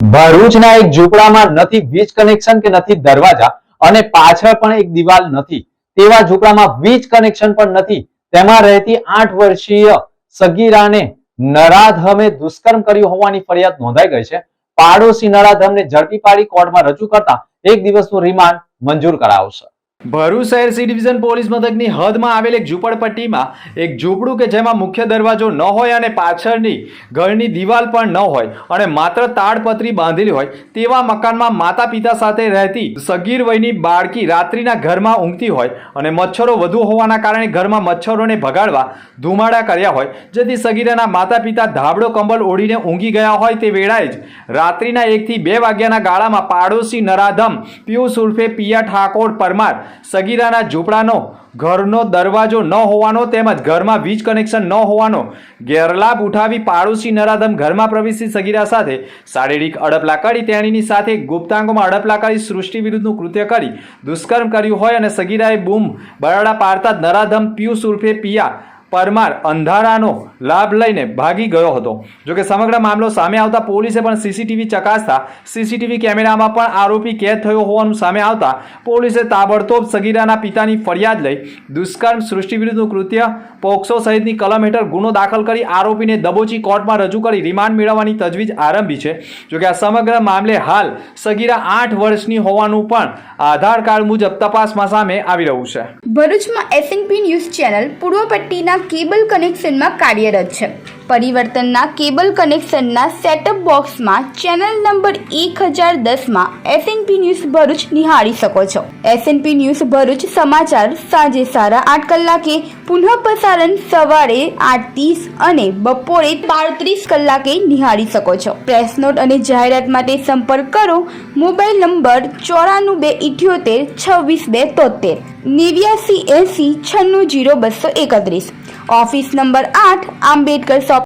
ભરૂચના એક ઝૂંપડામાં નથી વીજ કનેક્શન કે નથી દરવાજા અને પાછળ પણ એક દિવાલ નથી તેવા ઝૂંપડામાં વીજ કનેક્શન પણ નથી તેમાં રહેતી 8 વર્ષીય સગીરાને નરાધમે દુષ્કર્મ કર્યું હોવાની ફરિયાદ નોંધાઈ ગઈ છે। પાડોશી નરાધમને ઝડપી પાડી કોર્ટમાં રજૂ કરતા 1 દિવસનું રિમાન્ડ મંજૂર કરાવશે। ભરૂચ શહેર સી ડિવિઝન પોલીસ મથકની હદમાં આવેલ એક ઝૂંપડપટ્ટીમાં એક ઝૂંપડું કે જેમાં મુખ્ય દરવાજો ન હોય અને પાછળની ઘરની દિવાલ પણ ન હોય અને માત્ર તાડપત્રી બાંધેલી હોય તેવા મકાનમાં માતા પિતા સાથે રહેતી સગીર વયની બાળકી રાત્રિના ઘરમાં ઊંઘતી હોય અને મચ્છરો વધુ હોવાના કારણે ઘરમાં મચ્છરોને ભગાડવા ધુમાડા કર્યા હોય, જેથી સગીરાના માતા પિતા ધાબળો કંબલ ઓઢીને ઊંઘી ગયા હોય તે વેળાએ જ રાત્રિના 1 થી 2 વાગ્યાના ગાળામાં પાડોશી નરાધમ પિયુષ ઉર્ફે પિયા ઠાકોર પરમાર સગીરાના ઝૂંપડાનો ઘરનો દરવાજો ન હોવાનો તેમજ ઘરમાં વીજ કનેક્શન ન હોવાનો ગેરલાભ ઉઠાવી પાડોશી નરાધમ ઘરમાં પ્રવેશી સગીરા સાથે શારીરિક અડપલા કરી તેણીની સાથે ગુપ્તાંગોમાં અડપલા કરી સૃષ્ટિ વિરુદ્ધનું કૃત્ય કરી દુષ્કર્મ કર્યું હોય અને સગીરાએ બૂમ બરાડા પાડતા નરાધમ પિયુષ ઉર્ફે પિયા પરમાર અંધારાનો લાભ લઈને ભાગી ગયો હતો। જોકે સમગ્ર મામલો સામે આવતા પોલીસે પણ સીસીટીવી ચકાસતા સીસીટીવી કેમેરામાં પણ આરોપી કેદ થયો હોવાનું સામે આવતા પોલીસે તાબડતોબ સગીરાના પિતાની ફરિયાદ લઈ દુષ્કર્મ સૃષ્ટિ વિરુદ્ધનું કૃત્ય પોક્સો સહિતની કલમ હેઠળ ગુનો દાખલ કરી આરોપીને દબોચી કોર્ટમાં રજૂ કરી રિમાન્ડ મેળવવાની તજવીજ આરંભી છે। જોકે આ સમગ્ર મામલે હાલ સગીરા 8 વર્ષની હોવાનું પણ આધાર કાર્ડ મુજબ તપાસમાં સામે આવી રહ્યું છે। ભરૂચમાં એસએનપી ન્યૂઝ ચેનલ પૂર્વ પટ્ટીના કેબલ કનેક્શનમાં કાર્યરત છે। પરિવર્તનના કેબલ કનેક્શનના સેટઅપ બોક્સમાં ચેનલ નંબર 1010માં એસએનપી ન્યૂઝ ભરૂચ નિહાળી શકો છો। એસએનપી ન્યૂઝ ભરૂચ સમાચાર સાંજે 8:30 કલાકે, પુનઃ પ્રસારણ સવારે 8:30 અને બપોરે 12:30 કલાકે નિહાળી શકો છો। પ્રેસ નોટ અને જાહેરાત માટે સંપર્ક કરો mobile number 9428762273 8980 960 231। Office number 8 Ambedkar